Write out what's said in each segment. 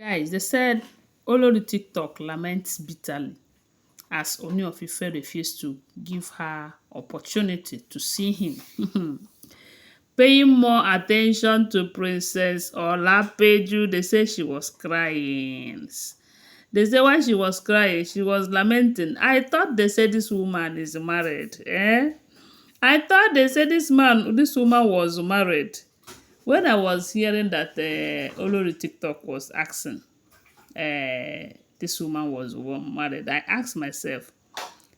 Guys, they said Olori TikTok laments bitterly as Ooni of Ife refused to give her opportunity to see him. Paying more attention to Princess Olapeju, they say she was crying. They say when she was crying, she was lamenting. I thought they said this woman is married. Eh? I thought they said this woman was married. When I was hearing that Olori TikTok was asking, this woman was married, I asked myself,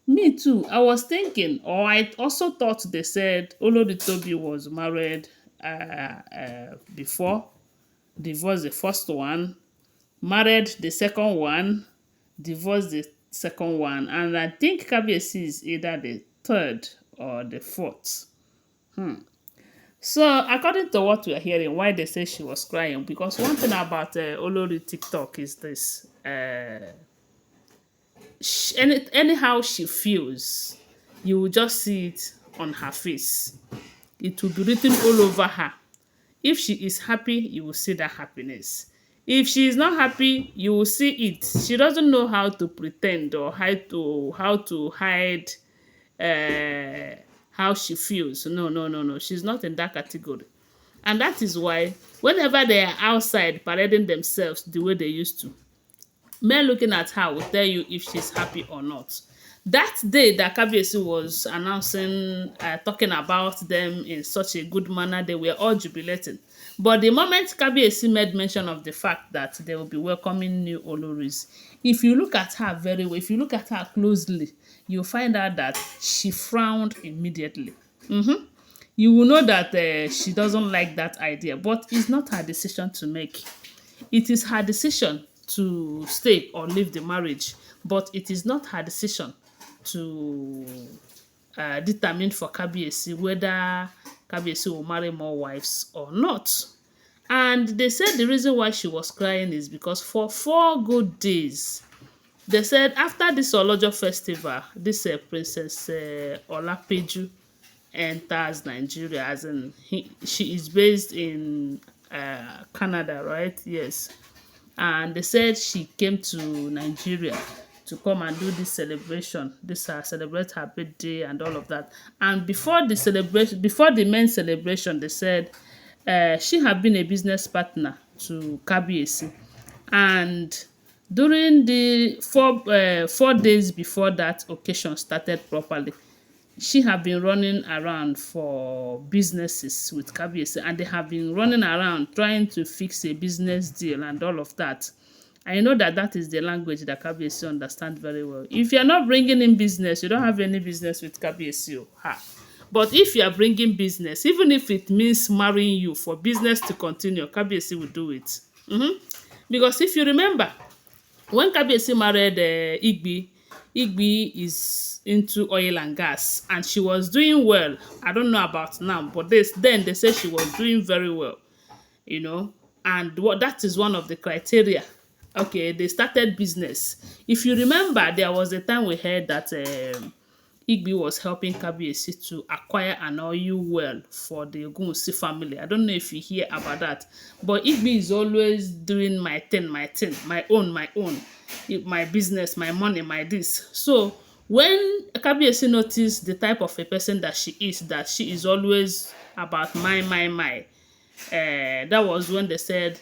me too. I was thinking, or I also thought they said Olori Tobi was married before, divorced the first one, married the second one, divorced the second one, and I think Kabiyesi is either the third or the fourth. So, according to what we are hearing, why they say she was crying, because one thing about Olori TikTok is this: anyhow she feels, you will just see it on her face. It will be written all over her. If she is happy, you will see that happiness. If she is not happy, you will see it. She doesn't know how to pretend or how to hide how she feels. No, no, no, no. She's not in that category. And that is why whenever they are outside parading themselves the way they used to, men looking at her will tell you if she's happy or not. That day that Kabiyesi was announcing, talking about them in such a good manner, they were all jubilating. But the moment Kabiyesi made mention of the fact that they will be welcoming new Olories, if you look at her very well, if you look at her closely, you'll find out that she frowned immediately. You will know that she doesn't like that idea, but it's not her decision to make. It is her decision to stay or leave the marriage, but it is not her decision to determine for Kabiyesi whether Kabiyesi will marry more wives or not. And they said the reason why she was crying is because for 4 good days, they said after this Olojo festival, this Princess Olapeju enters Nigeria, as in she is based in Canada, right? Yes. And they said she came to Nigeria to come and do this celebration, celebrate her birthday and all of that. And before the celebration, before the main celebration, they said she had been a business partner to Kabiyesi, and during the 4 days before that occasion started properly, she have been running around for businesses with Kabiyesi, and they have been running around trying to fix a business deal and all of that. I know that that is the language that Kabiyesi understand very well. If you are not bringing in business, you don't have any business with Kabiyesi. But if you are bringing business, even if it means marrying you for business to continue, Kabiyesi will do it. Because if you remember, when Kabiyesi married Igbi is into oil and gas, and she was doing well. I don't know about now, but then they say she was doing very well, you know. And that is one of the criteria. Okay, they started business. If you remember, there was a time we heard that Igbi was helping Kabiyesi to acquire an oil well for the ogunwusi family. I don't know if you hear about that, but Igbi is always doing my thing, my own, my business, my money, my this. So when Kabiyesi noticed the type of a person that she is always about my, that was when they said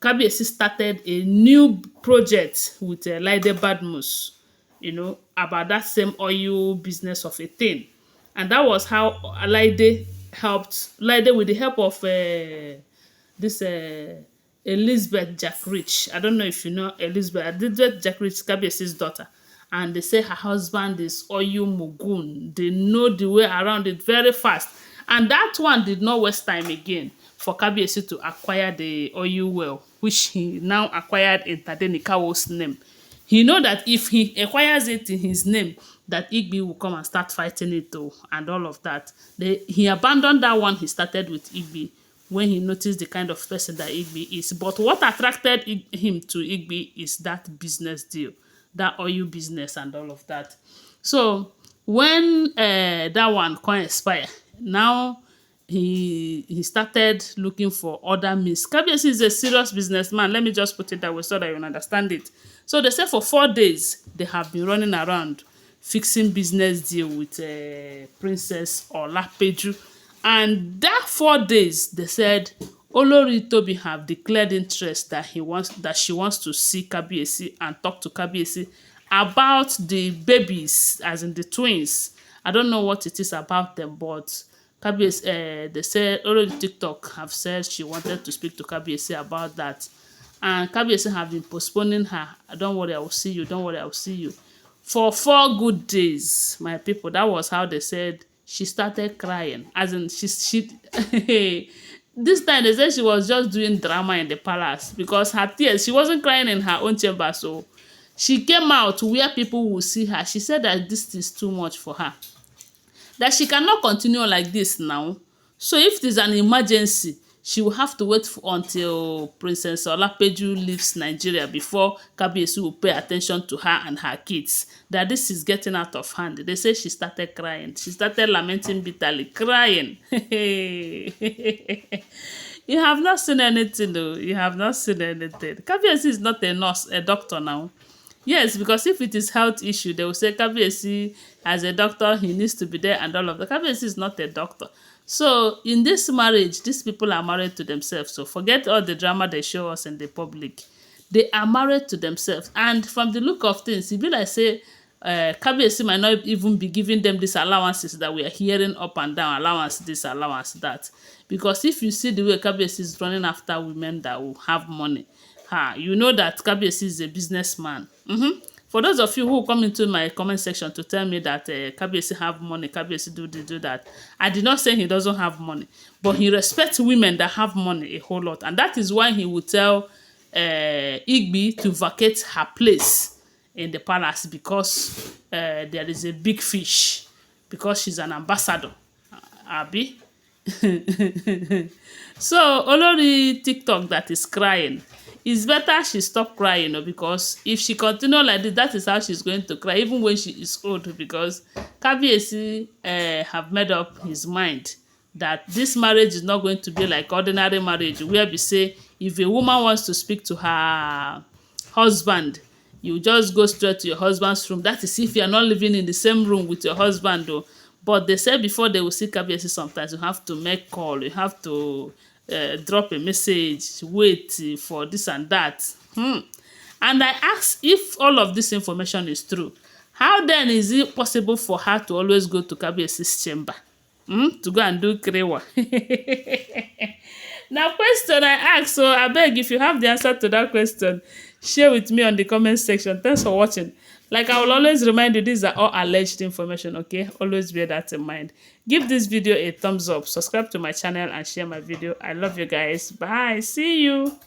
Kabiyesi started a new project with Laide Badmus, you know, about that same oil business of a thing. And that was how Laide with the help of this Elizabeth Jack Rich. I don't know if you know Elizabeth Jack Rich, Kabiyesi's daughter. And they say her husband is Oyu Mugun. They know the way around it very fast. And that one did not waste time again for Kabiyesi to acquire the oil well, which he now acquired in Tadenikawo's name. He know that if he acquires it in his name, that Igbi will come and start fighting it too, and all of that. He abandoned that one he started with Igbi when he noticed the kind of person that Igbi is. But what attracted him to Igbi is that business deal, that oil business and all of that. So when that one can expire, now he started looking for other means. Kabiyesi is a serious businessman. Let me just put it that way so that you will understand it. So they say for 4 days they have been running around fixing business deal with Princess Olapeju, and that 4 days they said Olori Tobi have declared interest that she wants to see Kabiyesi and talk to Kabiyesi about the babies, as in the twins. I don't know what it is about them, but Kabiyesi, they said already TikTok have said she wanted to speak to Kabiyesi about that, and Kabiyesi have been postponing her. Don't worry, I will see you. Don't worry, I will see you. For 4 good days, my people. That was how they said she started crying. As in, she this time they said she was just doing drama in the palace because her tears. She wasn't crying in her own chamber, so she came out where people will see her. She said that this is too much for her, that she cannot continue like this now. So if there's an emergency, she will have to wait until Princess Olapeju leaves Nigeria before Kabiyesi will pay attention to her and her kids. That this is getting out of hand. They say she started crying. She started lamenting bitterly, crying. You have not seen anything, though. You have not seen anything. Kabiyesi is not a nurse, a doctor now. Yes, because if it is health issue, they will say Kabiyesi, as a doctor, he needs to be there and all of that. Kabiyesi is not a doctor. So in this marriage, these people are married to themselves. So forget all the drama they show us in the public. They are married to themselves. And from the look of things, it be like say Kabiyesi might not even be giving them these allowances that we are hearing up and down, allowance this, allowance that. Because if you see the way Kabiyesi is running after women that will have money, you know that Kabiyesi is a businessman. For those of you who come into my comment section to tell me that Kabiyesi have money, Kabiyesi do that, I did not say he doesn't have money, but he respects women that have money a whole lot, and that is why he would tell Igbi to vacate her place in the palace because there is a big fish, because she's an ambassador. Abi. So Olori TikTok that is crying, it's better she stop crying, because if she continue like this, that is how she's going to cry even when she is old, because Kabiyesi have made up his mind that this marriage is not going to be like ordinary marriage where we say if a woman wants to speak to her husband, you just go straight to your husband's room. That is if you are not living in the same room with your husband, though. But they say before they will see Kabiyesi, sometimes you have to make call, you have to drop a message, wait for this and that. And I ask, if all of this information is true, how then is it possible for her to always go to Kabiyesi's chamber to go and do krewa? Now, question I ask, so I beg, if you have the answer to that question, share with me on the comment section. Thanks for watching. Like I will always remind you, these are all alleged information, okay? Always bear that in mind. Give this video a thumbs up, subscribe to my channel, and share my video. I love you guys. Bye. See you.